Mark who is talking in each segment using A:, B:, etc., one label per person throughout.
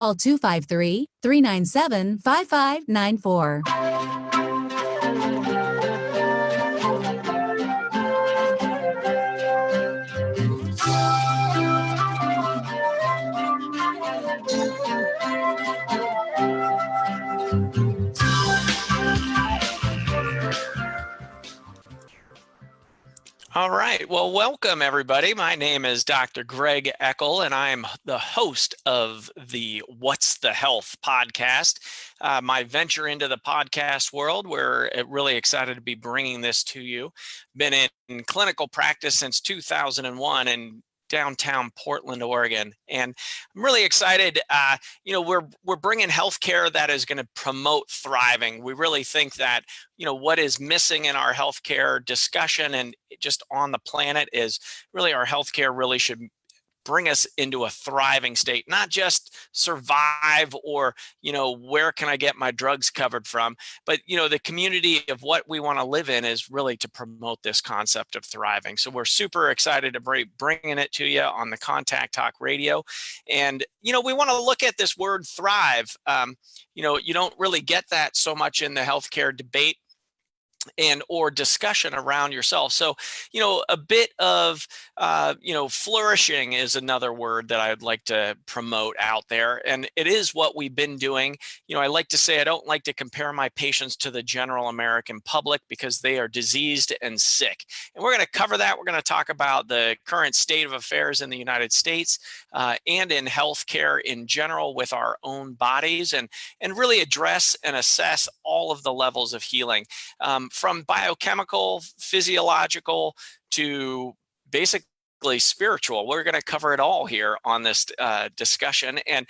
A: Call 253-397-5594.
B: All right. Well, welcome everybody. My name is Dr. Greg Eckel, and I'm the host of the What's the Health podcast. My venture into the podcast world. We're really excited to be bringing this to you. Been in clinical practice since 2001 in downtown Portland, Oregon, and I'm really excited. We're bringing healthcare that is going to promote thriving. We really think that what is missing in our healthcare discussion and just on the planet is really our healthcare really should bring us into a thriving state, not just survive or, where can I get my drugs covered from, but, the community of what we want to live in is really to promote this concept of thriving. So we're super excited to bringing it to you on the Contact Talk Radio. And, we want to look at this word thrive. You don't really get that so much in the healthcare debate and or discussion around yourself. So, a bit of, flourishing is another word that I'd like to promote out there. And it is what we've been doing. I like to say, I don't like to compare my patients to the general American public because they are diseased and sick. And we're going to cover that. We're going to talk about the current state of affairs in the United States and in healthcare in general with our own bodies and really address and assess all of the levels of healing. From biochemical, physiological to basically spiritual. We're going to cover it all here on this discussion. And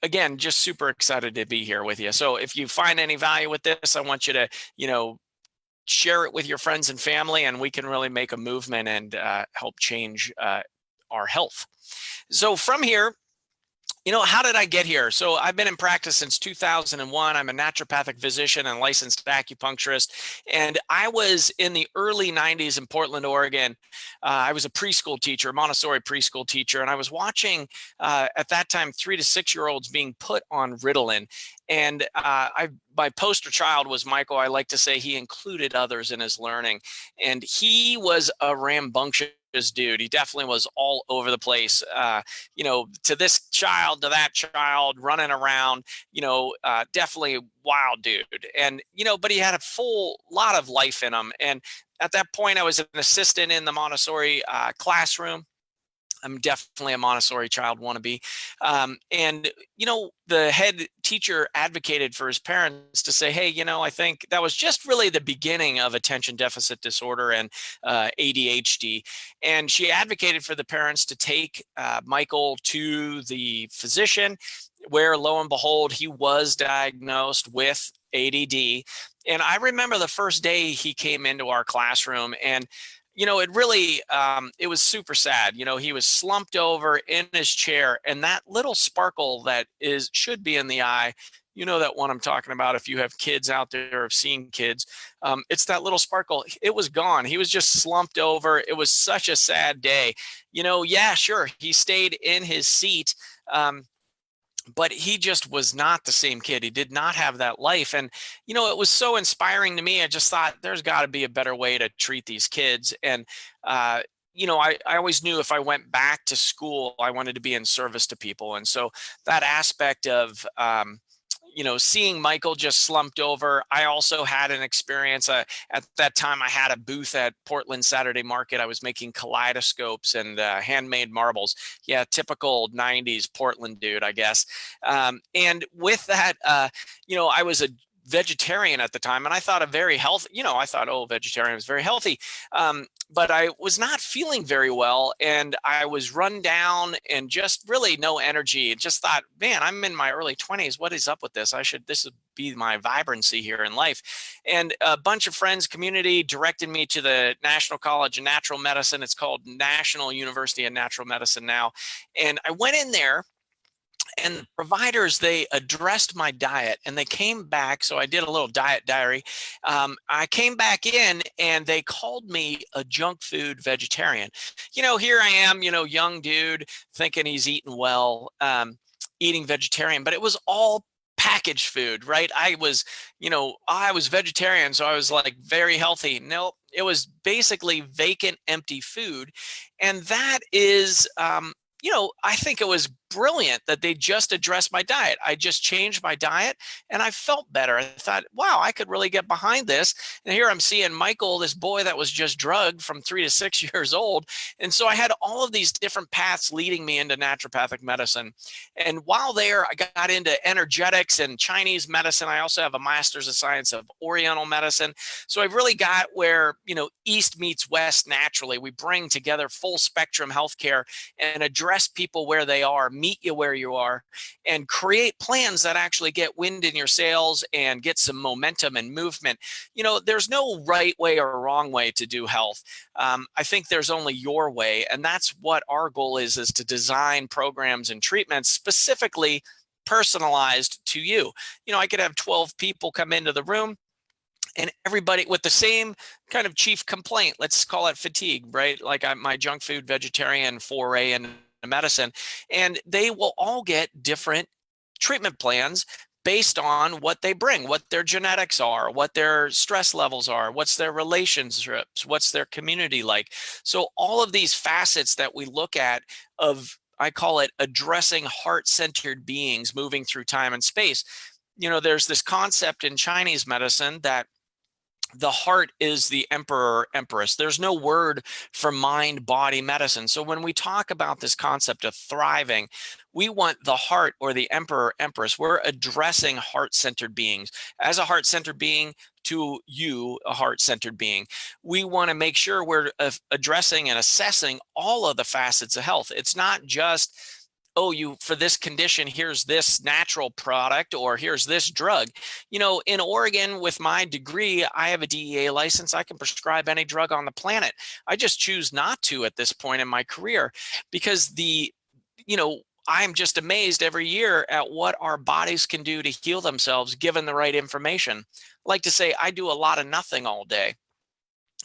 B: again, just super excited to be here with you. So if you find any value with this, I want you to, share it with your friends and family, and we can really make a movement and help change our health. So from here, how did I get here? So I've been in practice since 2001. I'm a naturopathic physician and licensed acupuncturist. And I was in the early 90s in Portland, Oregon. I was a preschool teacher, Montessori preschool teacher. And I was watching at that time 3 to 6 year olds being put on Ritalin. And my poster child was Michael. I like to say he included others in his learning. And he was a rambunctious dude. He definitely was all over the place, to this child, to that child, running around, definitely wild dude. And, but he had a full lot of life in him. And at that point, I was an assistant in the Montessori classroom. I'm definitely a Montessori child wannabe. And, the head teacher advocated for his parents to say, hey, I think that was just really the beginning of attention deficit disorder and ADHD. And she advocated for the parents to take Michael to the physician, where lo and behold, he was diagnosed with ADD. And I remember the first day he came into our classroom, and it really, it was super sad. He was slumped over in his chair, and that little sparkle that should be in the eye, that one I'm talking about. If you have kids out there or have seen kids, it's that little sparkle. It was gone. He was just slumped over. It was such a sad day. Yeah, sure. He stayed in his seat. But he just was not the same kid. He did not have that life. And, it was so inspiring to me. I just thought there's got to be a better way to treat these kids. And, I always knew if I went back to school, I wanted to be in service to people. And so that aspect of, seeing Michael just slumped over. I also had an experience. At that time, I had a booth at Portland Saturday Market. I was making kaleidoscopes and handmade marbles. Yeah, typical 90s Portland dude, I guess. And with that, I was a vegetarian at the time, and I thought vegetarian was very healthy. But I was not feeling very well, and I was run down and just really no energy, and just thought, man, I'm in my early 20s. What is up with this? This would be my vibrancy here in life. And a bunch of friends, community directed me to the National College of Natural Medicine. It's called National University of Natural Medicine now. And I went in there, and the providers, they addressed my diet, and they came back. So I did a little diet diary. I came back in, and they called me a junk food vegetarian. Here I am, young dude thinking he's eating well. eating vegetarian, but it was all packaged food, right? I was vegetarian, so I was like very healthy. No, it was basically vacant, empty food. And that is, I think it was brilliant that they just addressed my diet. I just changed my diet and I felt better. I thought, wow, I could really get behind this. And here I'm seeing Michael, this boy that was just drugged from 3 to 6 years old. And so I had all of these different paths leading me into naturopathic medicine. And while there, I got into energetics and Chinese medicine. I also have a master's of science of Oriental medicine. So I've really got where, East meets West naturally. We bring together full spectrum healthcare and address people where they are, meet you where you are, and create plans that actually get wind in your sails and get some momentum and movement. There's no right way or wrong way to do health. I think there's only your way. And that's what our goal is to design programs and treatments specifically personalized to you. I could have 12 people come into the room and everybody with the same kind of chief complaint. Let's call it fatigue, right? Like my junk food vegetarian foray into medicine, and they will all get different treatment plans based on what they bring, what their genetics are, what their stress levels are, what's their relationships, what's their community like. So all of these facets that we look at of, I call it addressing heart-centered beings moving through time and space. There's this concept in Chinese medicine that the heart is the emperor or empress. There's no word for mind body medicine. So when we talk about this concept of thriving, we want the heart or the emperor or empress. We're addressing heart-centered beings. As a heart-centered being, to you, a heart-centered being, we want to make sure we're addressing and assessing all of the facets of health. It's not just, oh, for this condition, here's this natural product, or here's this drug. In Oregon, with my degree, I have a DEA license. I can prescribe any drug on the planet. I just choose not to at this point in my career because I'm just amazed every year at what our bodies can do to heal themselves given the right information. I like to say I do a lot of nothing all day.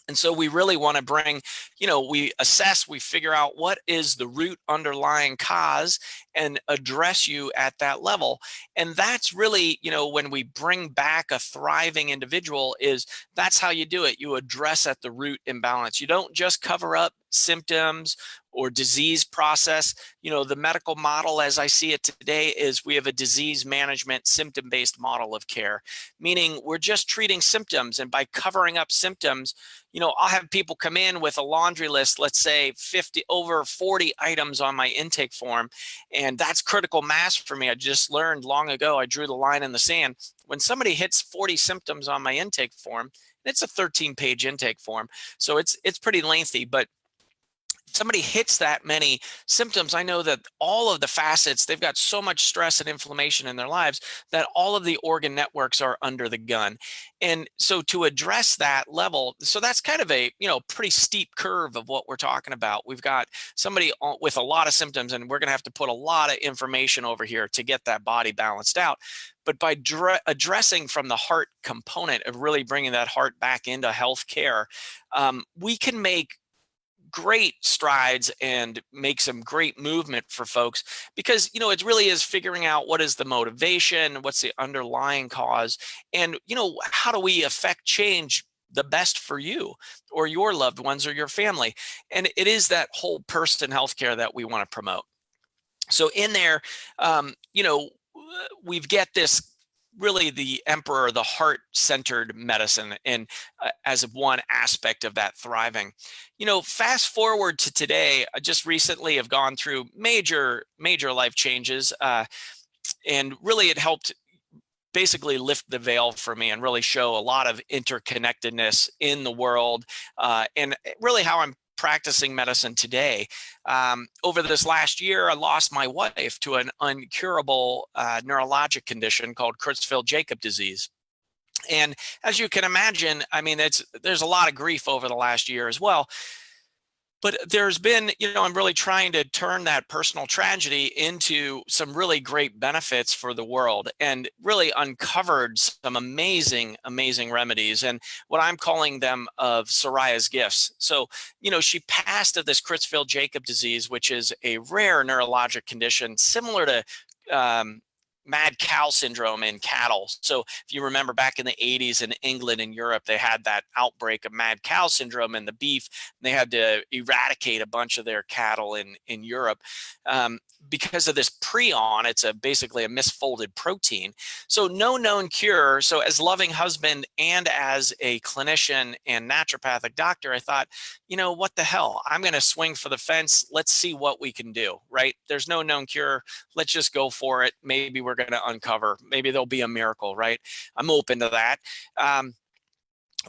B: And so we really want to bring, we assess, we figure out what is the root underlying cause and address you at that level. And that's really, when we bring back a thriving individual, that's how you do it. You address at the root imbalance. You don't just cover up symptoms or disease process. The medical model, as I see it today, is we have a disease management symptom-based model of care, meaning we're just treating symptoms. And by covering up symptoms, I'll have people come in with a laundry list, let's say over 40 items on my intake form. And that's critical mass for me. I just learned long ago, I drew the line in the sand. When somebody hits 40 symptoms on my intake form, it's a 13-page intake form. So it's pretty lengthy, but somebody hits that many symptoms, I know that all of the facets, they've got so much stress and inflammation in their lives that all of the organ networks are under the gun. And so to address that level, so that's kind of a, pretty steep curve of what we're talking about. We've got somebody with a lot of symptoms, and we're going to have to put a lot of information over here to get that body balanced out. But by addressing from the heart component of really bringing that heart back into healthcare, we can make great strides and make some great movement for folks, because it really is figuring out what is the motivation, what's the underlying cause, and how do we affect change the best for you or your loved ones or your family. And it is that whole person healthcare that we want to promote. So in there, we've got this really the emperor, the heart-centered medicine, and as one aspect of that thriving. Fast forward to today, I just recently have gone through major life changes, and really it helped basically lift the veil for me and really show a lot of interconnectedness in the world, and really how I'm practicing medicine today. Over this last year, I lost my wife to an uncurable neurologic condition called Creutzfeldt-Jakob disease. And as you can imagine, I mean, there's a lot of grief over the last year as well. But there's been, I'm really trying to turn that personal tragedy into some really great benefits for the world, and really uncovered some amazing remedies, and what I'm calling them of Soraya's gifts. So, she passed of this Creutzfeldt-Jakob disease, which is a rare neurologic condition similar to mad cow syndrome in cattle. So if you remember back in the 80s in England and Europe, they had that outbreak of mad cow syndrome in the beef. They had to eradicate a bunch of their cattle in Europe because of this prion. It's basically a misfolded protein. So no known cure. So as loving husband and as a clinician and naturopathic doctor, I thought, what the hell? I'm going to swing for the fence. Let's see what we can do, right? There's no known cure. Let's just go for it. Maybe we're going to uncover. Maybe there'll be a miracle, right? I'm open to that.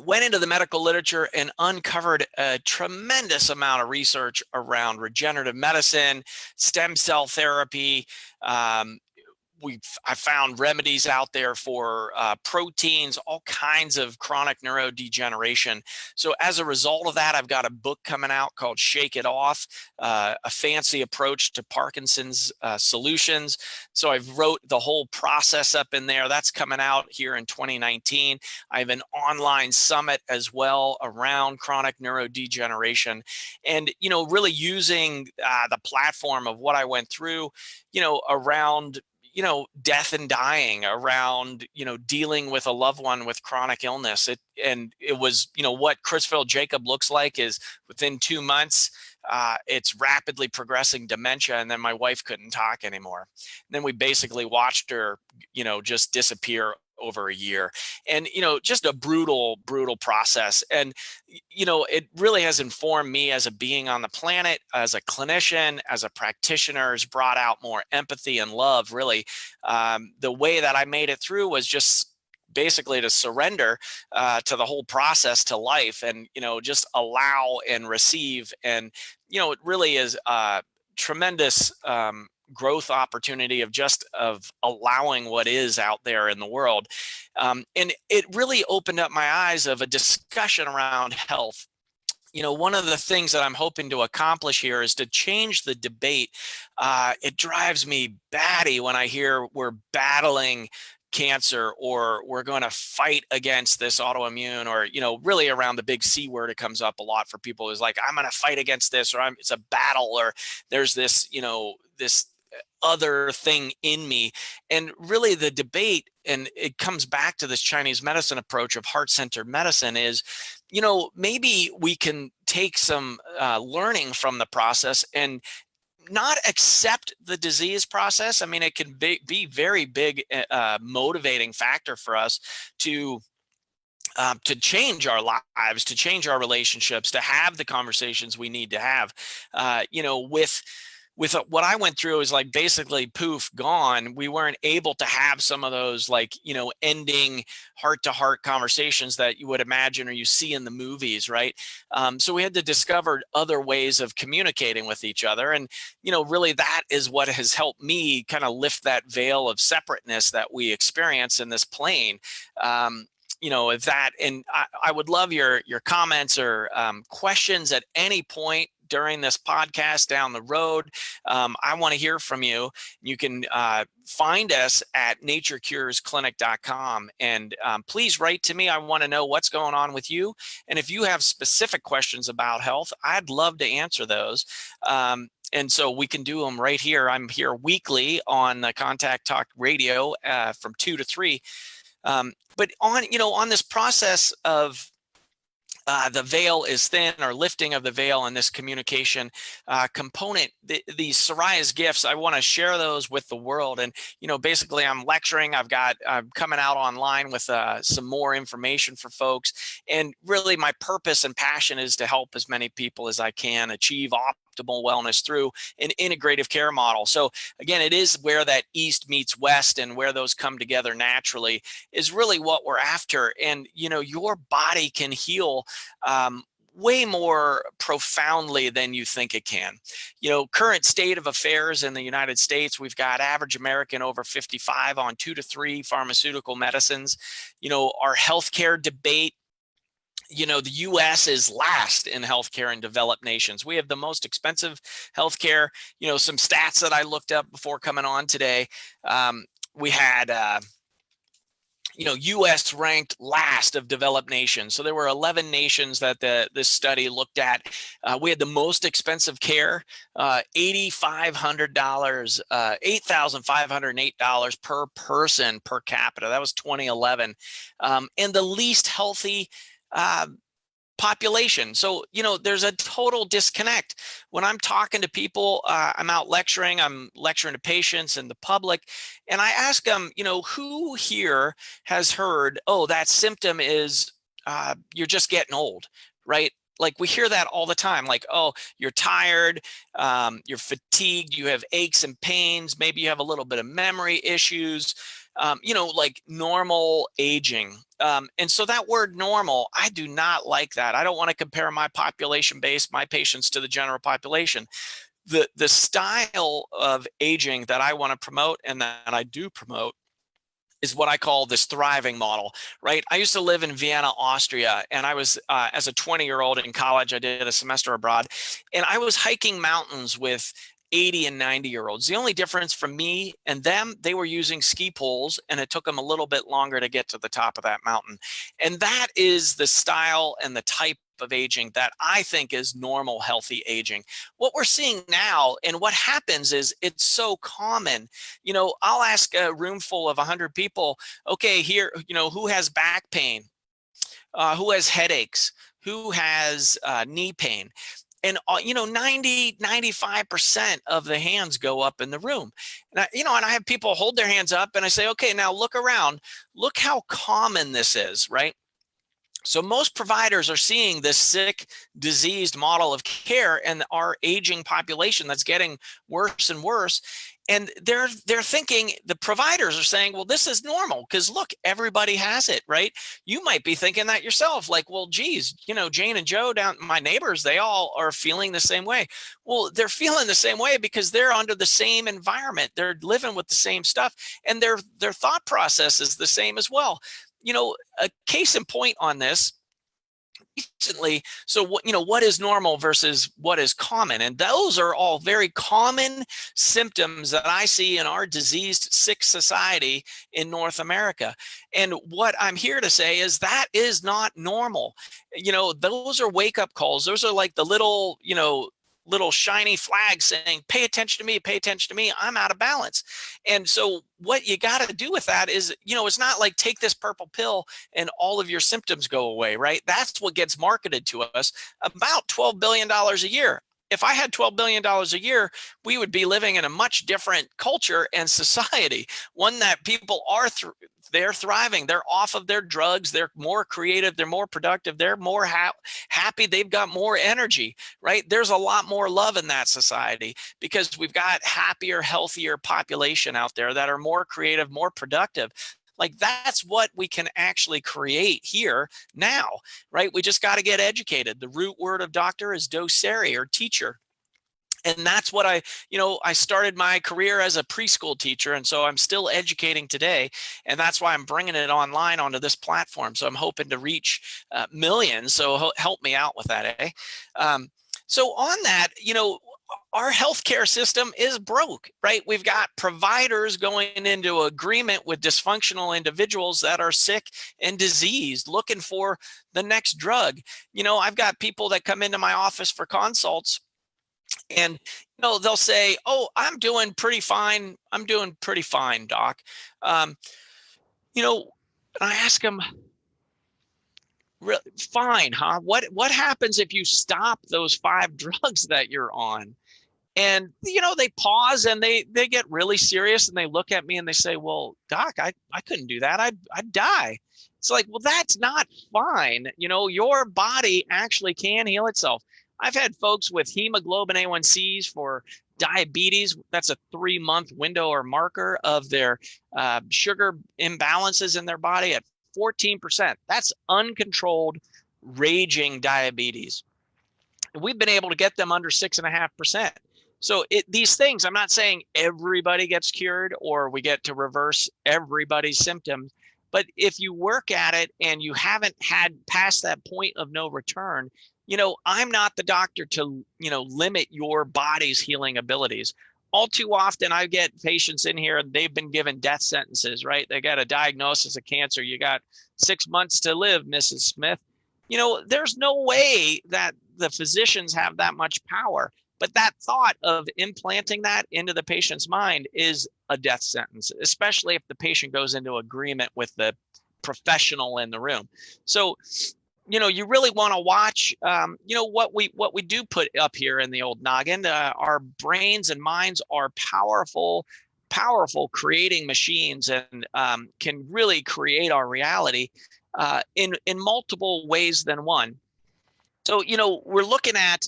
B: Went into the medical literature and uncovered a tremendous amount of research around regenerative medicine, stem cell therapy. I found remedies out there for proteins, all kinds of chronic neurodegeneration. So as a result of that, I've got a book coming out called Shake It Off, a fancy approach to Parkinson's solutions. So I've wrote the whole process up in there. That's coming out here in 2019. I have an online summit as well around chronic neurodegeneration, and really using the platform of what I went through, around death and dying, around, dealing with a loved one with chronic illness. It was, what Chrisfield Jacob looks like is within 2 months, it's rapidly progressing dementia. And then my wife couldn't talk anymore. And then we basically watched her, just disappear over a year. And, just a brutal process. And, it really has informed me as a being on the planet, as a clinician, as a practitioner, has brought out more empathy and love. Really, the way that I made it through was just basically to surrender to the whole process, to life, and, just allow and receive. And, it really is a tremendous growth opportunity of allowing what is out there in the world. And it really opened up my eyes of a discussion around health. One of the things that I'm hoping to accomplish here is to change the debate. It drives me batty when I hear we're battling cancer, or we're going to fight against this autoimmune, or, really around the big C word, it comes up a lot for people, is like, I'm going to fight against this, or it's a battle, or there's this, this other thing in me. And really the debate, and it comes back to this Chinese medicine approach of heart-centered medicine, is, maybe we can take some learning from the process and not accept the disease process. I mean, it can be very big motivating factor for us to change our lives, to change our relationships, to have the conversations we need to have. With what I went through is like basically poof, gone. We weren't able to have some of those ending heart-to-heart conversations that you would imagine or you see in the movies, right? So we had to discover other ways of communicating with each other. And, really that is what has helped me kind of lift that veil of separateness that we experience in this plane. That, and I would love your comments or questions at any point during this podcast down the road. I want to hear from you. You can find us at naturecuresclinic.com, and please write to me. I want to know what's going on with you. And if you have specific questions about health, I'd love to answer those. And so we can do them right here. I'm here weekly on the Contact Talk Radio from 2 to 3. But on this process of the veil is thin, or lifting of the veil, and this communication component, these Soraya's gifts, I want to share those with the world. And, basically I'm lecturing. I'm coming out online with some more information for folks. And really my purpose and passion is to help as many people as I can achieve optimal wellness through an integrative care model. So again, it is where that East meets West, and where those come together naturally is really what we're after. And, your body can heal way more profoundly than you think it can. Current state of affairs in the United States, we've got average American over 55 on 2 to 3 pharmaceutical medicines. Our healthcare debate, the U.S. is last in healthcare in developed nations. We have the most expensive healthcare. Some stats that I looked up before coming on today. We had US ranked last of developed nations. So there were 11 nations that this study looked at. We had the most expensive care, $8,500, $8,508 per person per capita. That was 2011. And the least healthy population. So, there's a total disconnect. When I'm talking to people, I'm lecturing to patients and the public, and I ask them, who here has heard, oh, that symptom is you're just getting old, right? Like we hear that all the time, like, oh, you're tired, you're fatigued, you have aches and pains, maybe you have a little bit of memory issues, like normal aging. And so that word normal, I do not like that. I don't want to compare my population base, my patients, to the general population. The style of aging that I want to promote and that I do promote is what I call this thriving model, right? I used to live in Vienna, Austria, and I was, as a 20-year-old in college, I did a semester abroad, and I was hiking mountains with 80 and 90-year-olds. The only difference from me and them, they were using ski poles, and it took them a little bit longer to get to the top of that mountain. And that is the style and the type of aging that I think is normal, healthy aging. What we're seeing now, and what happens is it's so common. I'll ask a room full of 100 people, okay, here, who has back pain? Who has headaches? Who has knee pain? And 95% of the hands go up in the room. And I have people hold their hands up, and I say, okay, now look around. Look how common this is, right? So most providers are seeing this sick, diseased model of care and our aging population that's getting worse and worse. And they're thinking, the providers are saying, well, this is normal because look, everybody has it, right? You might be thinking that yourself, like, well, geez, Jane and Joe down, my neighbors, they all are feeling the same way. Well, they're feeling the same way because they're under the same environment. They're living with the same stuff, and their thought process is the same as well. A case in point on this recently. So what is normal versus what is common? And those are all very common symptoms that I see in our diseased, sick society in North America. And what I'm here to say is that is not normal. Those are wake-up calls. Those are like the little shiny flag saying, pay attention to me, pay attention to me, I'm out of balance. And so what you got to do with that is, it's not like take this purple pill and all of your symptoms go away, right? That's what gets marketed to us. About $12 billion a year. If I had $12 billion a year, we would be living in a much different culture and society, one that people are they're thriving. They're off of their drugs. They're more creative. They're more productive. They're more happy. They've got more energy, right? There's a lot more love in that society because we've got happier, healthier population out there that are more creative, more productive. Like that's what we can actually create here now, right? We just got to get educated. The root word of doctor is docere, or teacher. And that's what I started my career as a preschool teacher. And so I'm still educating today. And that's why I'm bringing it online onto this platform. So I'm hoping to reach millions. So help me out with that, eh? So on that, our healthcare system is broke, right? We've got providers going into agreement with dysfunctional individuals that are sick and diseased, looking for the next drug. I've got people that come into my office for consults, and they'll say, oh, I'm doing pretty fine. I'm doing pretty fine, doc. And I ask them, fine, huh? What happens if you stop those 5 drugs that you're on? And they pause and they get really serious, and they look at me and they say, well, doc, I couldn't do that. I'd die. It's like, well, that's not fine. Your body actually can heal itself. I've had folks with hemoglobin A1Cs for diabetes. That's a 3-month window or marker of their sugar imbalances in their body at 14%. That's uncontrolled, raging diabetes. We've been able to get them under 6.5%. So these things, I'm not saying everybody gets cured or we get to reverse everybody's symptoms, but if you work at it and you haven't had past that point of no return, I'm not the doctor to, limit your body's healing abilities. all too often I get patients in here and they've been given death sentences, right? They got a diagnosis of cancer. You got 6 months to live, Mrs. Smith. There's no way that the physicians have that much power. But that thought of implanting that into the patient's mind is a death sentence, especially if the patient goes into agreement with the professional in the room. So, you really want to watch, what we do put up here in the old noggin. Our brains and minds are powerful creating machines, and can really create our reality in multiple ways than one. So, we're looking at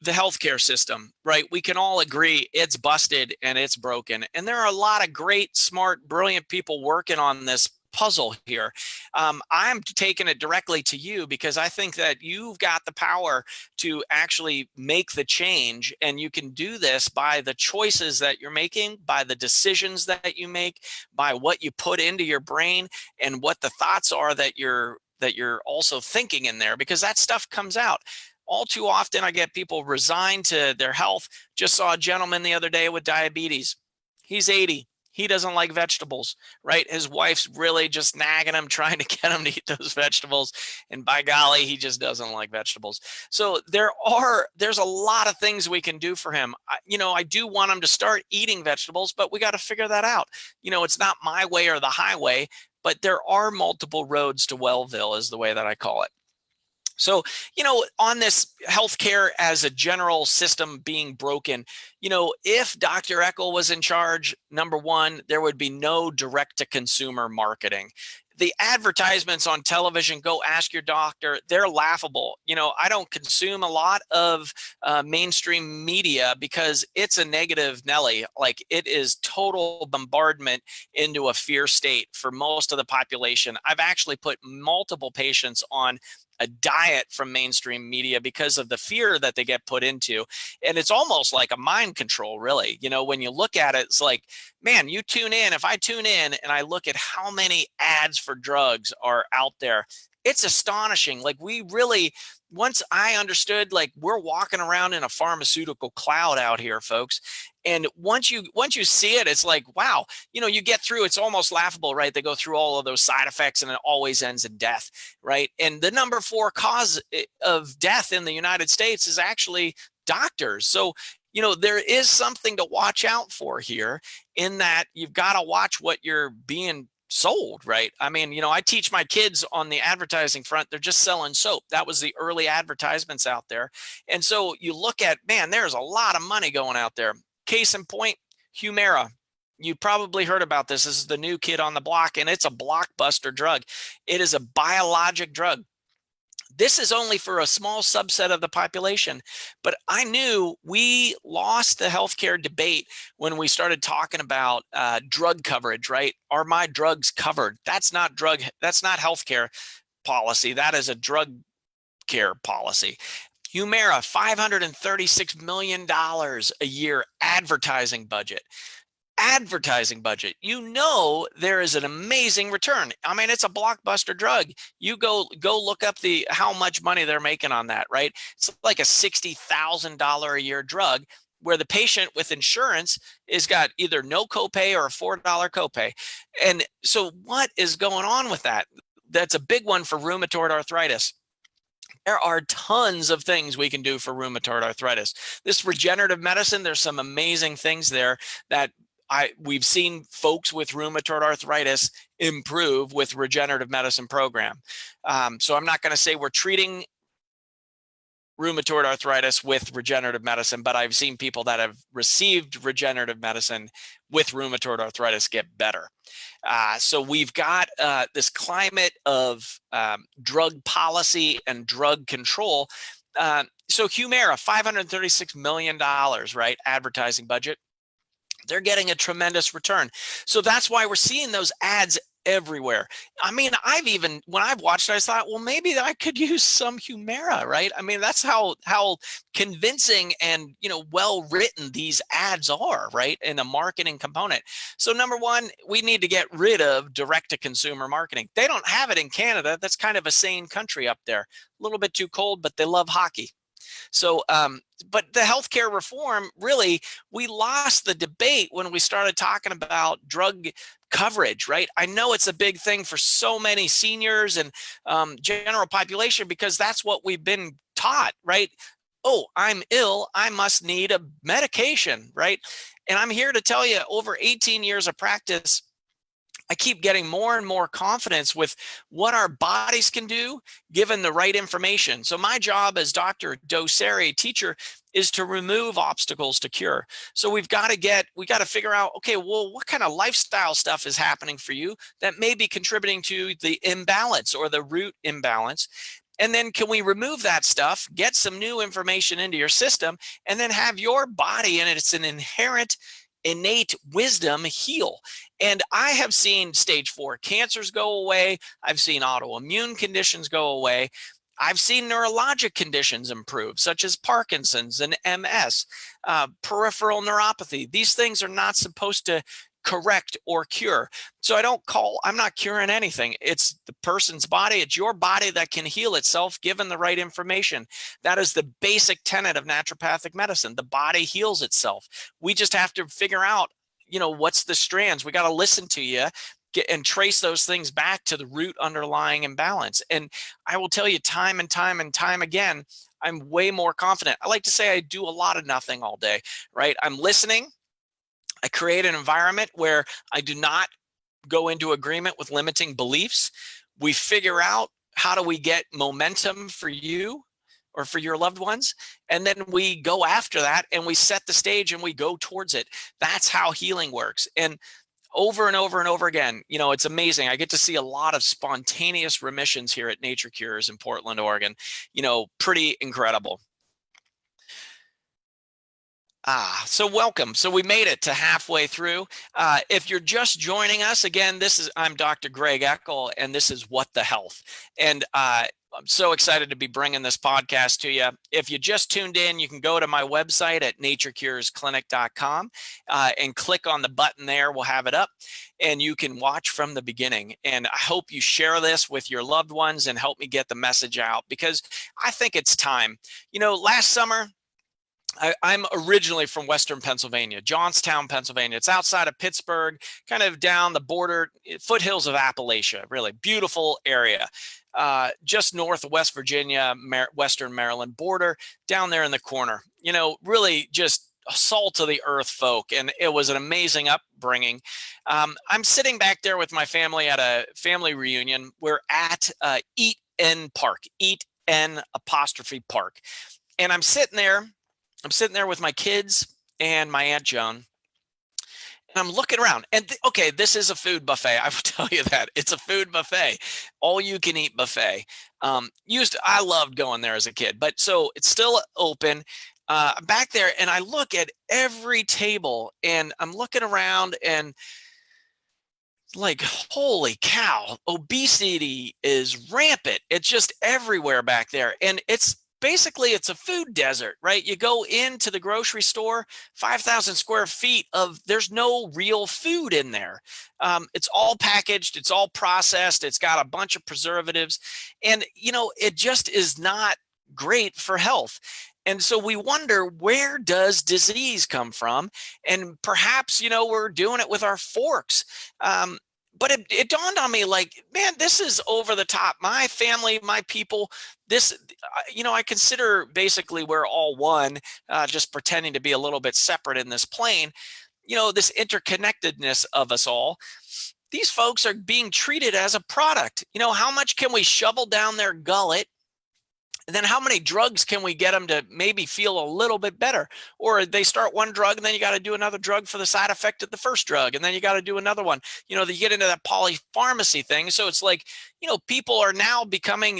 B: the healthcare system, right? We can all agree it's busted and it's broken. And there are a lot of great, smart, brilliant people working on this puzzle here. I'm taking it directly to you because I think that you've got the power to actually make the change. And you can do this by the choices that you're making, by the decisions that you make, by what you put into your brain, and what the thoughts are that you're also thinking in there, because that stuff comes out. All too often, I get people resigned to their health. Just saw a gentleman the other day with diabetes. He's 80. He doesn't like vegetables, right? His wife's really just nagging him, trying to get him to eat those vegetables. And by golly, he just doesn't like vegetables. So there's a lot of things we can do for him. I do want him to start eating vegetables, but we got to figure that out. It's not my way or the highway, but there are multiple roads to Wellville, is the way that I call it. So, on this healthcare as a general system being broken, if Dr. Eckel was in charge, number one, there would be no direct to consumer marketing. The advertisements on television, go ask your doctor, they're laughable. I don't consume a lot of mainstream media because it's a negative Nelly. Like, it is total bombardment into a fear state for most of the population. I've actually put multiple patients on a diet from mainstream media because of the fear that they get put into. And it's almost like a mind control, really. When you look at it, it's like, man, you tune in. If I tune in and I look at how many ads for drugs are out there, it's astonishing. Like, once I understood, like, we're walking around in a pharmaceutical cloud out here, folks. And once you see it, it's like, wow, you get through, it's almost laughable, right? They go through all of those side effects and it always ends in death, right? And the number 4 cause of death in the United States is actually doctors. So, there is something to watch out for here, in that you've got to watch what you're being sold, right? I mean, I teach my kids on the advertising front, they're just selling soap. That was the early advertisements out there. And so you look at, man, there's a lot of money going out there. Case in point, Humira. You probably heard about this. This is the new kid on the block, and it's a blockbuster drug. It is a biologic drug. This is only for a small subset of the population, but I knew we lost the healthcare debate when we started talking about drug coverage, right? Are my drugs covered? That's not healthcare policy. That is a drug care policy. Humira, $536 million a year advertising budget. There is an amazing return. I mean, it's a blockbuster drug. You go look up how much money they're making on that, right? It's like a $60,000 a year drug, where the patient with insurance is got either no copay or a $4 copay. And so what is going on with that? That's a big one for rheumatoid arthritis. There are tons of things we can do for rheumatoid arthritis. This regenerative medicine, there's some amazing things there that we've seen folks with rheumatoid arthritis improve with regenerative medicine program. So I'm not going to say we're treating rheumatoid arthritis with regenerative medicine, but I've seen people that have received regenerative medicine with rheumatoid arthritis get better. So we've got this climate of drug policy and drug control. So Humira, $536 million, right? Advertising budget. They're getting a tremendous return. So that's why we're seeing those ads everywhere. I mean, when I've watched it, I thought, well, maybe I could use some Humira, right? I mean, that's how convincing and, well written these ads are, right? In a marketing component. So number one, we need to get rid of direct to consumer marketing. They don't have it in Canada. That's kind of a sane country up there. A little bit too cold, but they love hockey. So, but the healthcare reform, really, we lost the debate when we started talking about drug coverage, right? I know it's a big thing for so many seniors and general population because that's what we've been taught, right? Oh, I'm ill, I must need a medication, right? And I'm here to tell you, over 18 years of practice, I keep getting more and more confidence with what our bodies can do given the right information. So my job as Dr. Doceri, teacher, is to remove obstacles to cure. So we got to figure out, okay, well, what kind of lifestyle stuff is happening for you that may be contributing to the imbalance or the root imbalance? And then can we remove that stuff, get some new information into your system, and then have your body, and it's an inherent innate wisdom, heal. And I have seen stage 4 cancers go away. I've seen autoimmune conditions go away. I've seen neurologic conditions improve, such as Parkinson's and MS, peripheral neuropathy. These things are not supposed to correct or cure. So I'm not curing anything. It's the person's body. It's your body that can heal itself given the right information. That is the basic tenet of naturopathic medicine. The body heals itself. We just have to figure out, what's the strands. We got to listen to you and trace those things back to the root underlying imbalance. And I will tell you time and time and time again, I'm way more confident. I like to say I do a lot of nothing all day, right? I'm listening. I create an environment where I do not go into agreement with limiting beliefs. We figure out how do we get momentum for you or for your loved ones. And then we go after that and we set the stage and we go towards it. That's how healing works. And over and over and over again, it's amazing. I get to see a lot of spontaneous remissions here at Nature Cures in Portland, Oregon. Pretty incredible. So welcome. So we made it to halfway through. If you're just joining us, again, I'm Dr. Greg Eckel, and this is What the Health. And I'm so excited to be bringing this podcast to you. If you just tuned in, you can go to my website at naturecuresclinic.com and click on the button there. We'll have it up, and you can watch from the beginning. And I hope you share this with your loved ones and help me get the message out, because I think it's time. Last summer, I'm originally from Western Pennsylvania, Johnstown, Pennsylvania. It's outside of Pittsburgh, kind of down the border, foothills of Appalachia, really beautiful area. Just north of West Virginia, Western Maryland border, down there in the corner. Really just salt of the earth folk. And it was an amazing upbringing. I'm sitting back there with my family at a family reunion. We're at Eat N Park, Eat N apostrophe Park. And I'm sitting there with my kids and my Aunt Joan, and I'm looking around. And okay, this is a food buffet. I will tell you that. It's a food buffet, all you can eat buffet. I loved going there as a kid, but so it's still open back there. And I look at every table, and I'm looking around, and like, holy cow, obesity is rampant. It's just everywhere back there. And it's a food desert, right? You go into the grocery store, 5,000 square feet there's no real food in there. It's all packaged, it's all processed, it's got a bunch of preservatives, and it just is not great for health. And so we wonder, where does disease come from? And perhaps, we're doing it with our forks. But it dawned on me, like, man, this is over the top. My family, my people, I consider basically we're all one, just pretending to be a little bit separate in this plane. This interconnectedness of us all. These folks are being treated as a product. How much can we shovel down their gullet? And then how many drugs can we get them to maybe feel a little bit better? Or they start one drug, and then you got to do another drug for the side effect of the first drug. And then you got to do another one. They get into that polypharmacy thing. So it's like, people are now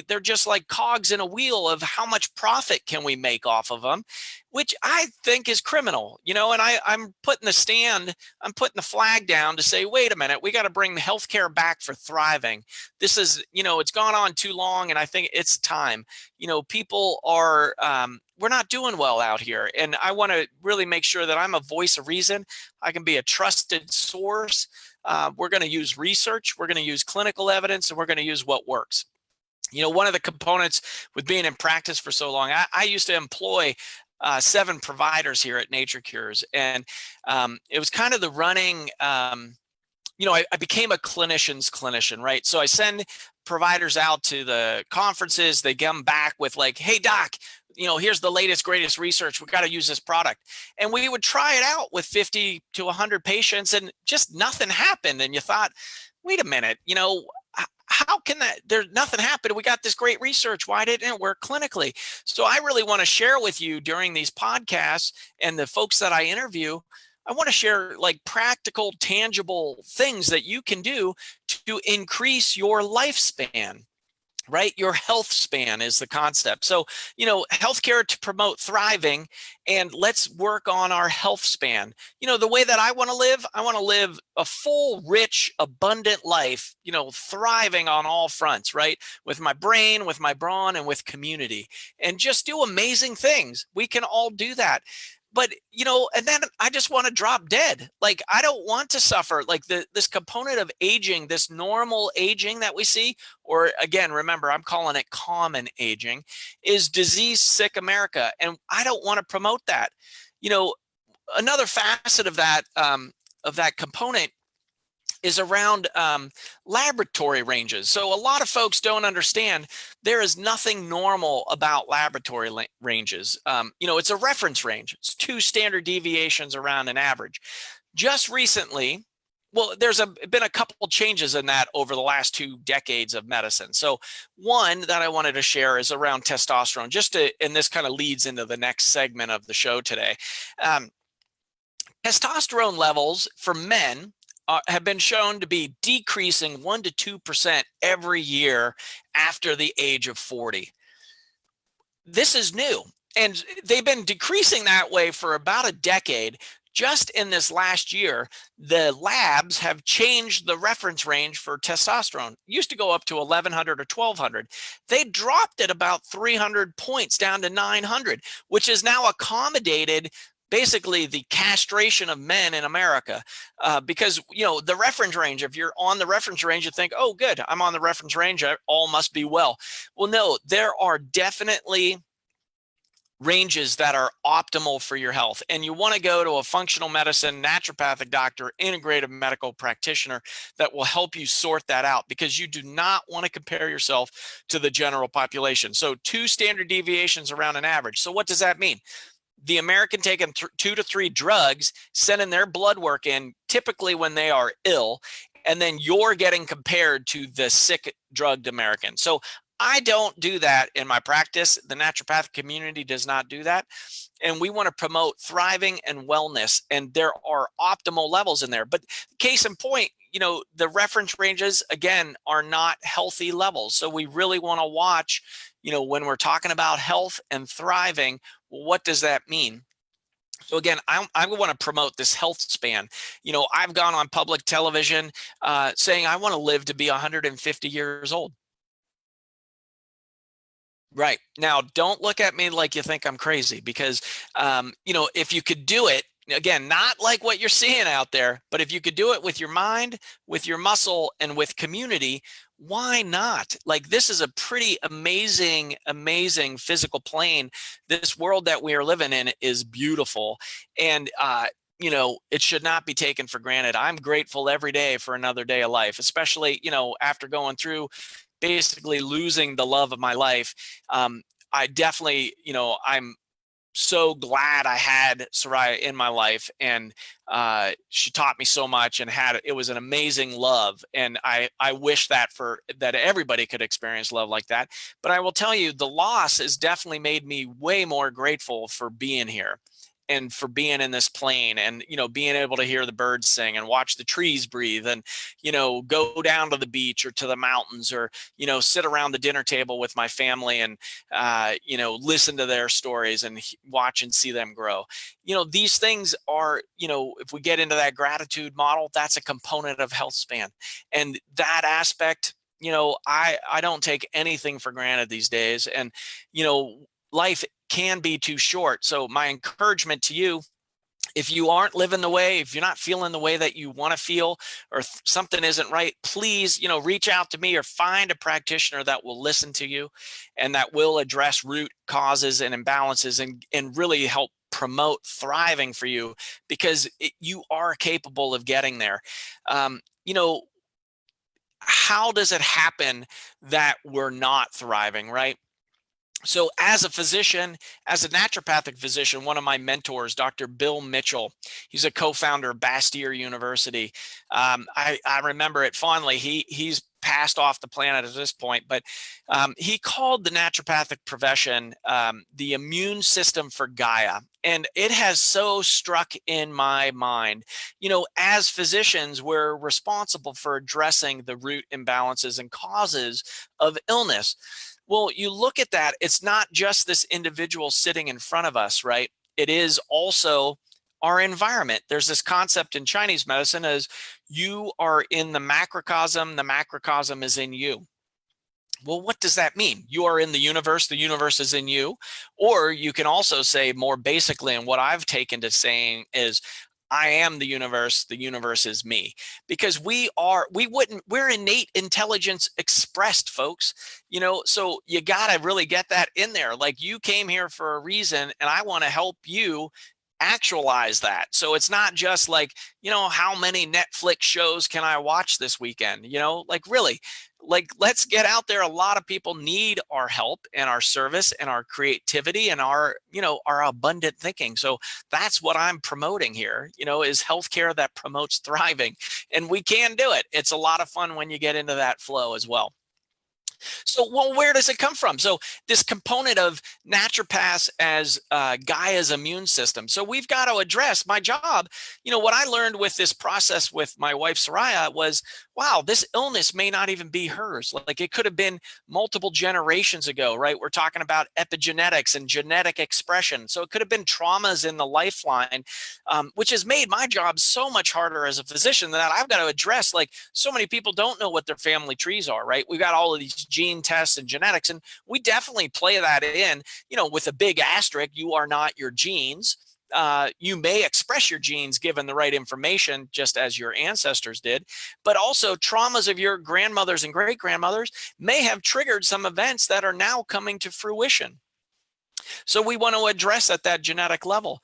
B: they're just like cogs in a wheel of how much profit can we make off of them, which I think is criminal, and I'm putting the flag down to say, wait a minute, we got to bring the healthcare back for thriving. This is, it's gone on too long, and I think it's time. People are, we're not doing well out here. And I want to really make sure that I'm a voice of reason. I can be a trusted source. We're going to use research. We're going to use clinical evidence, and we're going to use what works. One of the components with being in practice for so long, I used to employ 7 providers here at Nature Cures, and it was kind of the running. I became a clinician's clinician, right? So I send providers out to the conferences. They come back with like, "Hey, doc, here's the latest, greatest research. We got to use this product." And we would try it out with 50 to 100 patients, and just nothing happened. And you thought, wait a minute, how can that? There's nothing happened. We got this great research. Why didn't it work clinically? So I really want to share with you during these podcasts and the folks that I interview. I want to share like practical, tangible things that you can do to increase your lifespan. Right? Your health span is the concept. So, healthcare to promote thriving, and let's work on our health span. The way that I want to live a full, rich, abundant life, thriving on all fronts, right? With my brain, with my brawn, and with community, and just do amazing things. We can all do that. But, and then I just want to drop dead. Like, I don't want to suffer like this component of aging, this normal aging that we see, or again, remember, I'm calling it common aging, is disease sick America. And I don't want to promote that. Another facet of that component is around laboratory ranges. So a lot of folks don't understand there is nothing normal about laboratory ranges. It's a reference range. It's 2 standard deviations around an average. Just recently, well, there's been a couple changes in that over the last 2 decades of medicine. So one that I wanted to share is around testosterone, and this kind of leads into the next segment of the show today. Testosterone levels for men have been shown to be decreasing 1 to 2% every year after the age of 40. This is new, and they've been decreasing that way for about a decade. Just in this last year, the labs have changed the reference range for testosterone. It used to go up to 1100 or 1200. They dropped it about 300 points down to 900, which is now accommodated basically the castration of men in America, because the reference range, if you're on the reference range, you think, oh good, I'm on the reference range, all must be well. Well, no, there are definitely ranges that are optimal for your health, and you want to go to a functional medicine, naturopathic doctor, integrative medical practitioner that will help you sort that out, because you do not want to compare yourself to the general population. So 2 standard deviations around an average. So what does that mean? The American taking 2 to 3 drugs, sending their blood work in typically when they are ill, and then you're getting compared to the sick drugged American. So I don't do that in my practice. The naturopathic community does not do that. And we want to promote thriving and wellness, and there are optimal levels in there. But case in point, the reference ranges, again, are not healthy levels. So we really want to watch, when we're talking about health and thriving, what does that mean? So again, I want to promote this health span. I've gone on public television saying I want to live to be 150 years old. Right. Now, don't look at me like you think I'm crazy, because, if you could do it, again, not like what you're seeing out there, but if you could do it with your mind, with your muscle, and with community, why not? Like, this is a pretty amazing, amazing physical plane. This world that we are living in is beautiful. And, it should not be taken for granted. I'm grateful every day for another day of life, especially, after going through basically losing the love of my life. I definitely, I'm so glad I had Soraya in my life, and she taught me so much, and it was an amazing love. And I wish that everybody could experience love like that. But I will tell you, the loss has definitely made me way more grateful for being here and for being in this plane, and being able to hear the birds sing and watch the trees breathe, and go down to the beach or to the mountains, or sit around the dinner table with my family and listen to their stories and watch and see them grow. These things are, if we get into that gratitude model, that's a component of health span. And that aspect, I don't take anything for granted these days. And life can be too short. So my encouragement to you If you aren't living the way, if you're not feeling the way that you want to feel, or something isn't right, please, reach out to me or find a practitioner that will listen to you and that will address root causes and imbalances and really help promote thriving for you, because you are capable of getting there. Um, you know, how does it happen that we're not thriving, right? So as a physician, as a naturopathic physician, one of my mentors, Dr. Bill Mitchell, he's a co-founder of Bastyr University. I remember it fondly. He's passed off the planet at this point, but he called the naturopathic profession the immune system for Gaia. And it has so struck in my mind. As physicians, we're responsible for addressing the root imbalances and causes of illness. Well, you look at that, it's not just this individual sitting in front of us, right? It is also our environment. There's this concept in Chinese medicine as you are in the macrocosm is in you. Well, what does that mean? You are in the universe is in you. Or you can also say more basically, and what I've taken to saying is, I am the universe is me. Because we're innate intelligence expressed, folks. So you got to really get that in there. Like, you came here for a reason, and I want to help you actualize that. So it's not just like, how many Netflix shows can I watch this weekend? Like, really, like, let's get out there. A lot of people need our help and our service and our creativity and our abundant thinking. So that's what I'm promoting here, is healthcare that promotes thriving. And we can do it. It's a lot of fun when you get into that flow as well. So, well, where does it come from? So this component of naturopaths as Gaia's immune system. So we've got to address my job. What I learned with this process with my wife, Soraya, was, wow, this illness may not even be hers. Like, it could have been multiple generations ago, right? We're talking about epigenetics and genetic expression. So it could have been traumas in the lifeline, which has made my job so much harder as a physician, that I've got to address, like, so many people don't know what their family trees are, right? We've got all of these gene tests and genetics, and we definitely play that in, with a big asterisk. You are not your genes. You may express your genes given the right information, just as your ancestors did, but also traumas of your grandmothers and great grandmothers may have triggered some events that are now coming to fruition. So we want to address at that genetic level.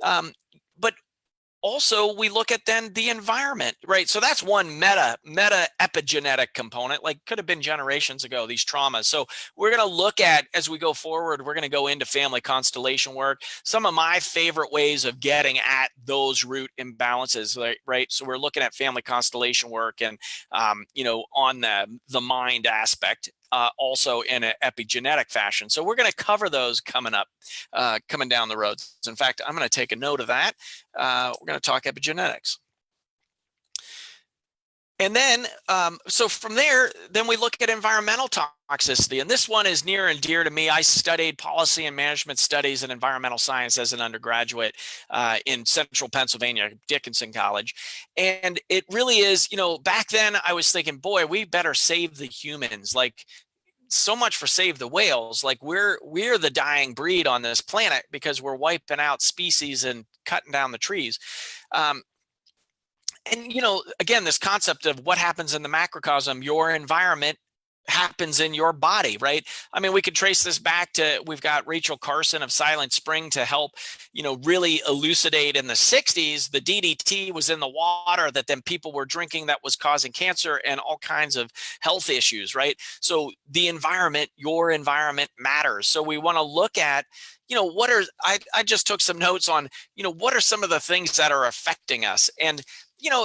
B: But also, we look at then the environment, right? So that's one meta epigenetic component, like, could have been generations ago, these traumas. So we're going to look at, as we go forward, we're going to go into family constellation work, some of my favorite ways of getting at those root imbalances, right? So we're looking at family constellation work and, on the mind aspect, also in an epigenetic fashion. So we're going to cover those coming up, coming down the road. In fact, I'm going to take a note of that. We're going to talk epigenetics. And then, so from there, then we look at environmental toxicity. And this one is near and dear to me. I studied policy and management studies and environmental science as an undergraduate in central Pennsylvania, Dickinson College. And it really is, back then I was thinking, boy, we better save the humans. Like, so much for save the whales. Like, we're the dying breed on this planet because we're wiping out species and cutting down the trees. And, again, this concept of what happens in the macrocosm, your environment happens in your body, right? I mean, we could trace this back to, we've got Rachel Carson of Silent Spring to help, really elucidate. In the 60s, the DDT was in the water that then people were drinking that was causing cancer and all kinds of health issues, right? So the environment, your environment matters. So we want to look at, I just took some notes on, what are some of the things that are affecting us? And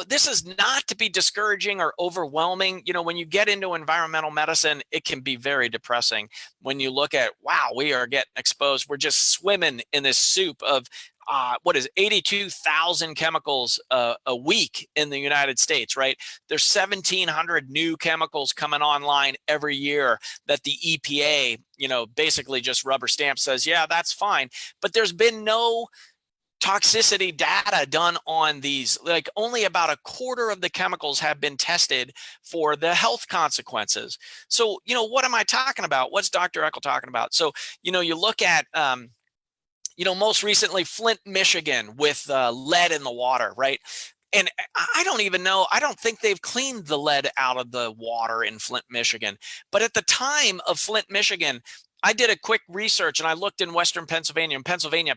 B: this is not to be discouraging or overwhelming. When you get into environmental medicine, it can be very depressing when you look at, wow, we are getting exposed. We're just swimming in this soup of 82,000 chemicals a week in the United States, right? There's 1,700 new chemicals coming online every year that the EPA, basically just rubber stamp says, yeah, that's fine. But there's been no toxicity data done on these. Like, only about a quarter of the chemicals have been tested for the health consequences. So, what am I talking about? What's Dr. Eckel talking about? So, you look at, Most recently, Flint, Michigan, with lead in the water, right? And I don't even know, I don't think they've cleaned the lead out of the water in Flint, Michigan. But at the time of Flint, Michigan, I did a quick research and I looked in Western Pennsylvania and Pennsylvania.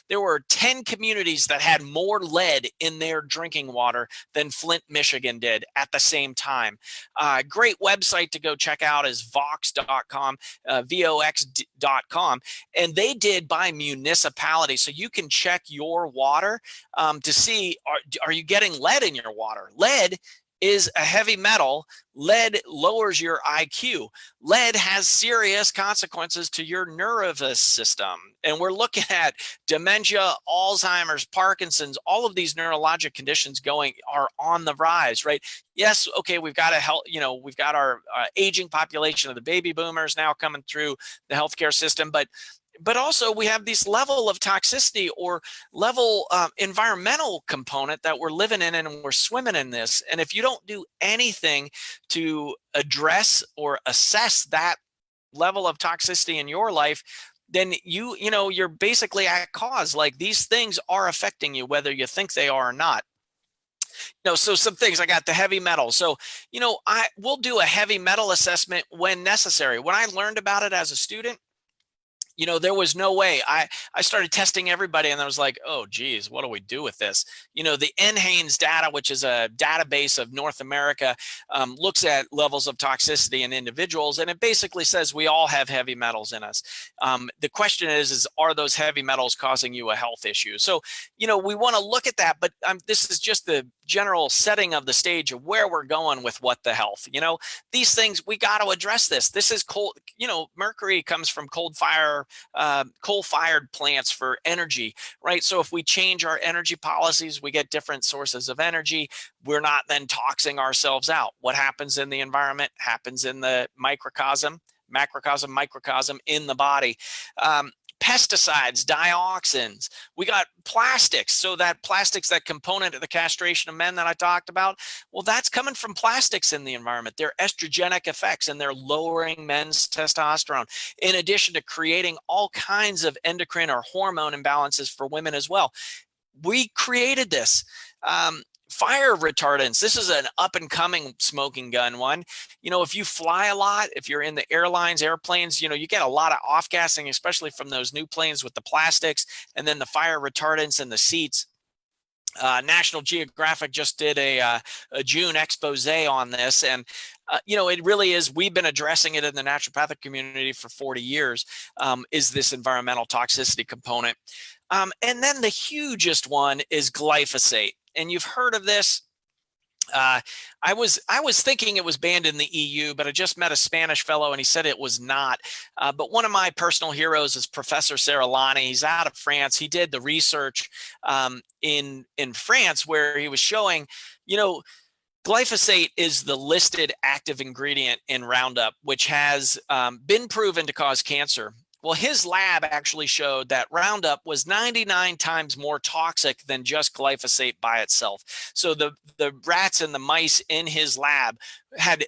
B: There were 10 communities that had more lead in their drinking water than Flint, Michigan did at the same time. Great website to go check out is vox.com, vox.com. And they did by municipality. So you can check your water to see, are you getting lead in your water? Lead is a heavy metal. Lead lowers your IQ. Lead has serious consequences to your nervous system. And we're looking at dementia, Alzheimer's, Parkinson's, all of these neurologic conditions are on the rise, right? Yes, okay, we've got we've got our aging population of the baby boomers now coming through the healthcare system, but also we have this level of toxicity or level environmental component that we're living in, and we're swimming in this. And if you don't do anything to address or assess that level of toxicity in your life, then you're basically at cause. Like, these things are affecting you whether you think they are or not. So some things, I got the heavy metals. So, I will do a heavy metal assessment when necessary. When I learned about it as a student, there was no way. I started testing everybody, and I was like, oh, geez, what do we do with this? The NHANES data, which is a database of North America, looks at levels of toxicity in individuals, and it basically says we all have heavy metals in us. The question is are those heavy metals causing you a health issue? So, we want to look at that, but this is just the general setting of the stage of where we're going with what the health. These things, we got to address this. This is cold. Mercury comes from coal-fired plants for energy, right? So if we change our energy policies, we get different sources of energy. We're not then toxing ourselves out. What happens in the environment happens in the macrocosm, microcosm in the body. Pesticides, dioxins, we got plastics. So that component of the castration of men that I talked about, well, that's coming from plastics in the environment. They're estrogenic effects, and they're lowering men's testosterone, in addition to creating all kinds of endocrine or hormone imbalances for women as well. We created this. Fire retardants. This is an up and coming smoking gun one. If you fly a lot, if you're in the airplanes, you get a lot of off gassing, especially from those new planes with the plastics, and then the fire retardants in the seats. National Geographic just did a June expose on this, and it really is. We've been addressing it in the naturopathic community for 40 years. Is this environmental toxicity component? And then the hugest one is glyphosate. And you've heard of this. I was thinking it was banned in the EU, but I just met a Spanish fellow and he said it was not. But one of my personal heroes is Professor Serralani. He's out of France. He did the research in France where he was showing, glyphosate is the listed active ingredient in Roundup, which has been proven to cause cancer. Well, his lab actually showed that Roundup was 99 times more toxic than just glyphosate by itself. So the rats and the mice in his lab had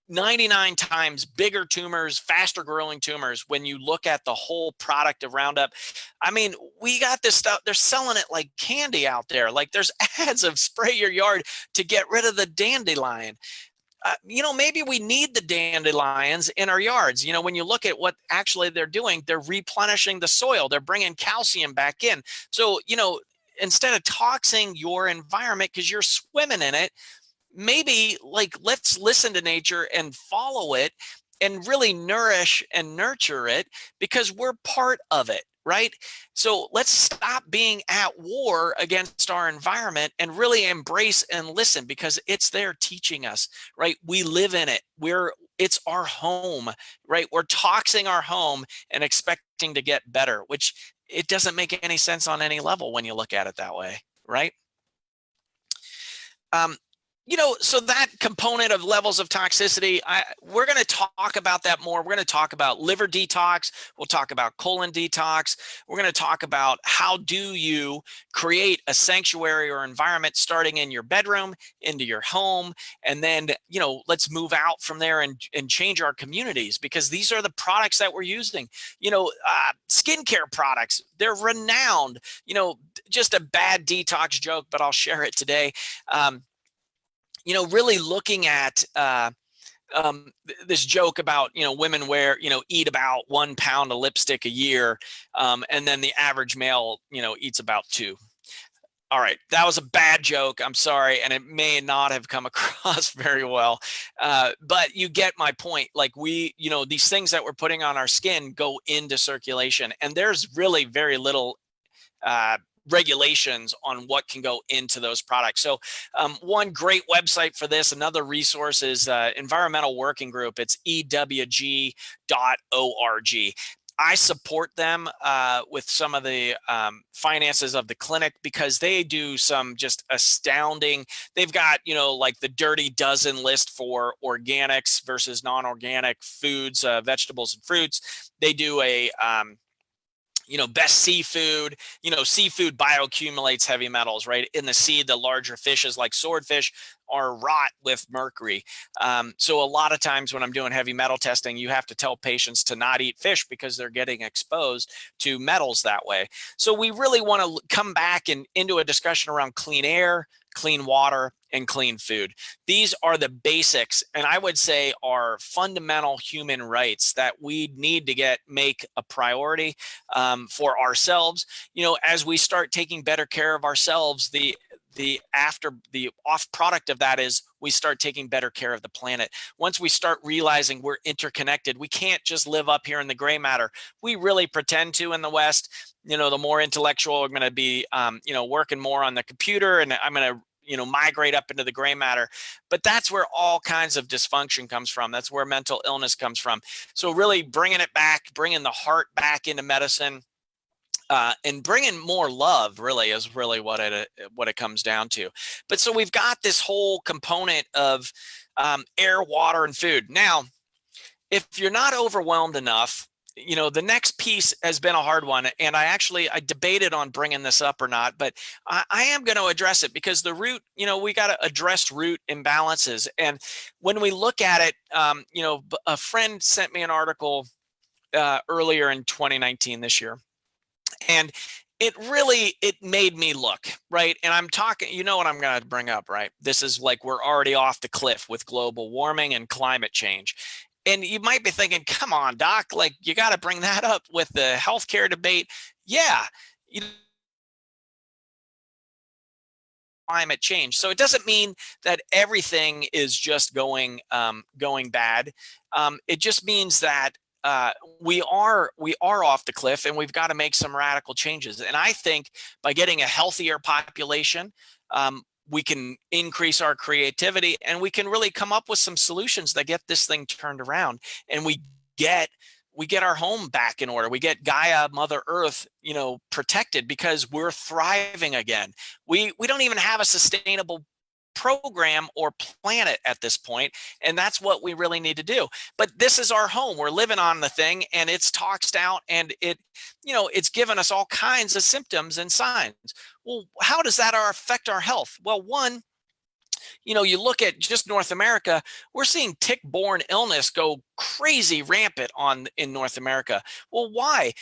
B: 99 times bigger tumors, faster growing tumors when you look at the whole product of Roundup. I mean, we got this stuff. They're selling it like candy out there. Like, there's ads of spray your yard to get rid of the dandelion. Maybe we need the dandelions in our yards. When you look at what actually they're doing, they're replenishing the soil. They're bringing calcium back in. So, instead of toxing your environment because you're swimming in it, maybe let's listen to nature and follow it and really nourish and nurture it, because we're part of it. Right? So let's stop being at war against our environment and really embrace and listen, because it's there teaching us, right? We live in it. It's our home, right? We're toxing our home and expecting to get better, which it doesn't make any sense on any level when you look at it that way, right? So that component of levels of toxicity, we're going to talk about that more. We're going to talk about liver detox. We'll talk about colon detox. We're going to talk about how do you create a sanctuary or environment starting in your bedroom, into your home, and then, let's move out from there and change our communities, because these are the products that we're using. Skincare products, they're renowned. Just a bad detox joke, but I'll share it today. Really looking at this joke about, women eat about 1 pound of lipstick a year, and then the average male, eats about 2. All right, that was a bad joke. I'm sorry, and it may not have come across very well, but you get my point. Like these things that we're putting on our skin go into circulation, and there's really very little uh, regulations on what can go into those products. So one great website for this, another resource is Environmental Working Group. It's ewg.org. I support them with some of the finances of the clinic, because they do some just astounding. They've got, like the dirty dozen list for organics versus non-organic foods, vegetables and fruits. They do a best seafood. Seafood bioaccumulates heavy metals, right? In the sea, the larger fishes like swordfish are rot with mercury. So a lot of times when I'm doing heavy metal testing, you have to tell patients to not eat fish because they're getting exposed to metals that way. So we really want to come back and into a discussion around clean air, clean water, and clean food. These are the basics, and I would say are fundamental human rights that we need to make a priority for ourselves. As we start taking better care of ourselves, the off product of that is we start taking better care of the planet. Once we start realizing we're interconnected, we can't just live up here in the gray matter. We really pretend to in the West. The more intellectual I'm going to be, working more on the computer, and I'm going to migrate up into the gray matter. But that's where all kinds of dysfunction comes from. That's where mental illness comes from. So really bringing it back, bringing the heart back into medicine, and bringing more love really is really what it comes down to. But so we've got this whole component of air, water, and food. Now, if you're not overwhelmed enough, the next piece has been a hard one, and I debated on bringing this up or not, but I am going to address it, because the root, we got to address root imbalances. And when we look at it, a friend sent me an article earlier in 2019 this year, and it made me look, right? And I'm talking, what I'm going to bring up, right? This is like we're already off the cliff with global warming and climate change. And you might be thinking, come on, doc, like you got to bring that up with the healthcare debate. Yeah. Climate change. So it doesn't mean that everything is just going bad. It just means that we are off the cliff, and we've got to make some radical changes. And I think by getting a healthier population, we can increase our creativity, and we can really come up with some solutions that get this thing turned around, and we get our home back in order. We get Gaia, Mother Earth, protected, because we're thriving again. We don't even have a sustainable program or planet at this point, and that's what we really need to do. But this is our home. We're living on the thing, and it's toxed out, and it's given us all kinds of symptoms and signs. Well, how does that affect our health? Well, one, you look at just North America, we're seeing tick-borne illness go crazy rampant in North America. Well, why?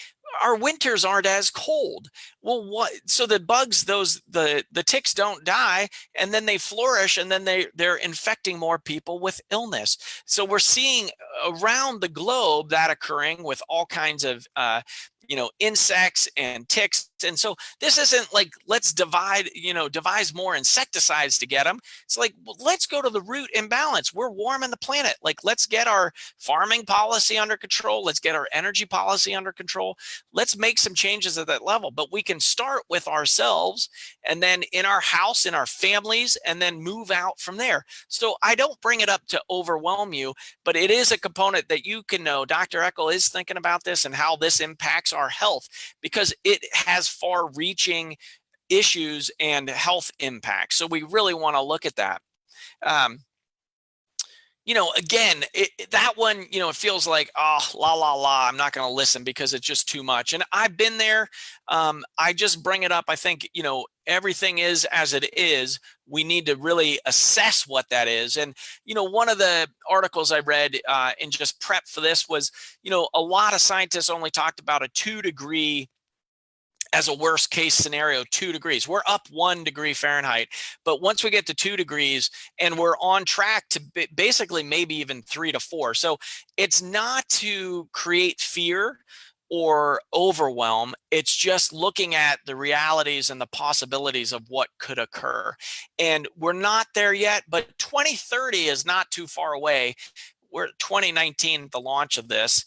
B: Our winters aren't as cold. Well, what? So the bugs, the ticks don't die, and then they flourish, and then they're infecting more people with illness. So we're seeing around the globe that occurring with all kinds of insects and ticks. And so this isn't like, let's devise more insecticides to get them. It's like, well, let's go to the root imbalance. We're warming the planet. Like, let's get our farming policy under control. Let's get our energy policy under control. Let's make some changes at that level. But we can start with ourselves, and then in our house, in our families, and then move out from there. So I don't bring it up to overwhelm you, but it is a component that you can know. Dr. Eckel is thinking about this and how this impacts our health, because it has far-reaching issues and health impacts. So we really want to look at that. Again, that one, it feels like, oh, la, la, la, I'm not going to listen because it's just too much. And I've been there. I just bring it up. I think, everything is as it is. We need to really assess what that is. And, one of the articles I read in just prep for this was, a lot of scientists only talked about a 2-degree as a worst case scenario, 2 degrees. We're up 1 degree Fahrenheit. But once we get to 2 degrees and we're on track to basically maybe even 3 to 4. So it's not to create fear or overwhelm. It's just looking at the realities and the possibilities of what could occur. And we're not there yet, but 2030 is not too far away. We're 2019, the launch of this.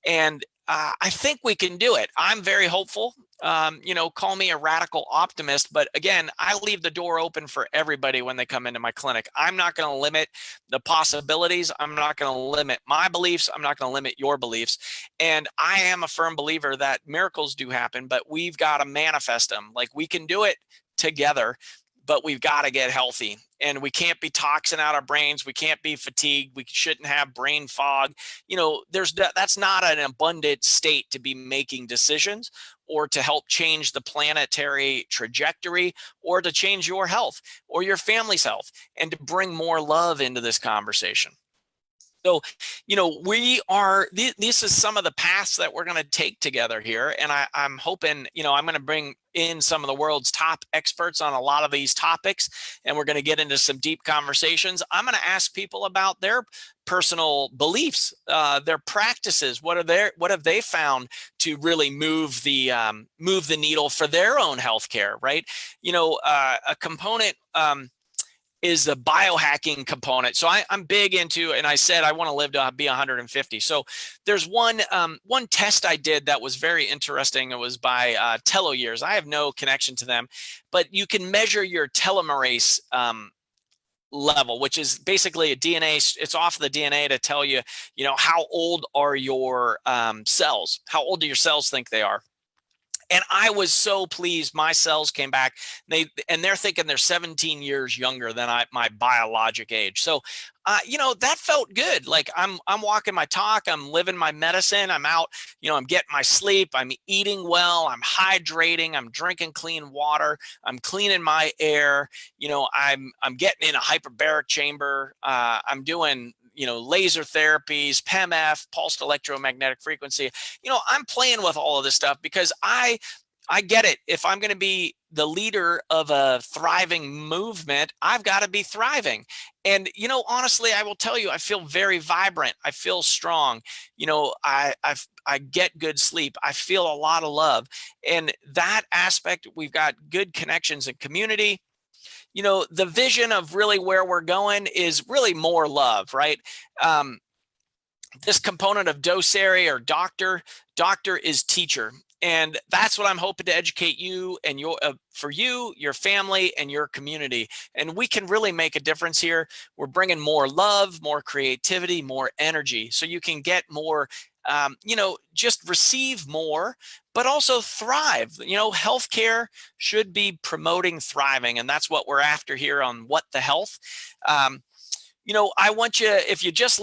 B: And I think we can do it. I'm very hopeful. Call me a radical optimist, but again, I leave the door open for everybody when they come into my clinic. I'm not going to limit the possibilities. I'm not going to limit my beliefs. I'm not going to limit your beliefs. And I am a firm believer that miracles do happen, but we've got to manifest them. Like, we can do it together, but we've got to get healthy, and we can't be toxin out our brains. We can't be fatigued. We shouldn't have brain fog. That's not an abundant state to be making decisions or to help change the planetary trajectory or to change your health or your family's health and to bring more love into this conversation. So, this is some of the paths that we're going to take together here. And I'm hoping, I'm going to bring in some of the world's top experts on a lot of these topics, and we're going to get into some deep conversations. I'm going to ask people about their personal beliefs, their practices. What have they found to really move the needle for their own healthcare, right? A component, is the biohacking component. So I'm big into, and I said I want to live to be 150. So there's one test I did that was very interesting. It was by telomeres. I have no connection to them, but you can measure your telomerase level, which is basically a DNA. It's off the DNA to tell you, how old are your cells? How old do your cells think they are? And I was so pleased. My cells came back. They're thinking they're 17 years younger than my biologic age. So, that felt good. Like, I'm walking my talk. I'm living my medicine. I'm out. I'm getting my sleep. I'm eating well. I'm hydrating. I'm drinking clean water. I'm cleaning my air. I'm getting in a hyperbaric chamber. I'm doing laser therapies, PEMF, pulsed electromagnetic frequency. I'm playing with all of this stuff because I get it. If I'm going to be the leader of a thriving movement, I've got to be thriving. And, honestly, I will tell you, I feel very vibrant. I feel strong. I get good sleep. I feel a lot of love. And that aspect, we've got good connections and community. The vision of really where we're going is really more love, right? This component of docere or doctor is teacher. And that's what I'm hoping to educate you and for you, your family, and your community. And we can really make a difference here. We're bringing more love, more creativity, more energy, so you can get more, just receive more, but also thrive. Healthcare should be promoting thriving, and that's what we're after here on What the Health. I want you, if you just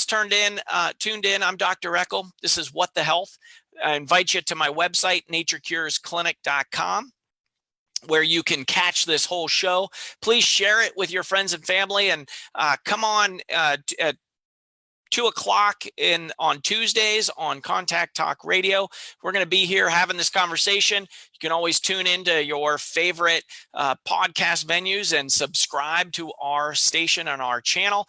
B: tuned in, I'm Dr. Eckel. This is What the Health. I invite you to my website, naturecuresclinic.com, where you can catch this whole show. Please share it with your friends and family, and come on at 2:00 on Tuesdays on Contact Talk Radio. We're going to be here having this conversation. You can always tune into your favorite podcast venues and subscribe to our station and our channel.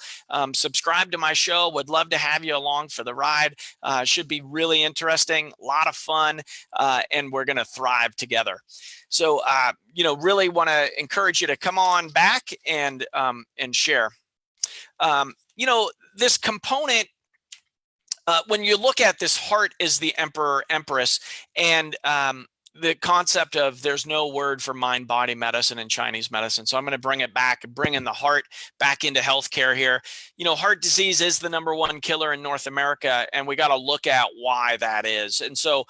B: Subscribe to my show. Would love to have you along for the ride. Should be really interesting, a lot of fun, and we're going to thrive together. So, really want to encourage you to come on back and share. This component, when you look at this, heart is the emperor, empress, and the concept of there's no word for mind body medicine in Chinese medicine. So I'm going to bring it back, bring in the heart back into healthcare here. Heart disease is the #1 killer in North America, and we got to look at why that is. And so,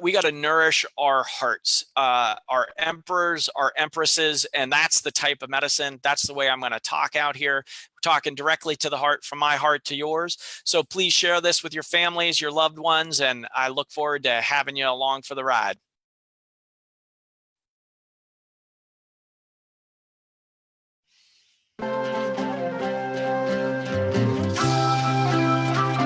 B: we got to nourish our hearts, our emperors, our empresses, and that's the type of medicine. That's the way I'm going to talk out here. We're talking directly to the heart, from my heart to yours. So please share this with your families, your loved ones, and I look forward to having you along for the ride.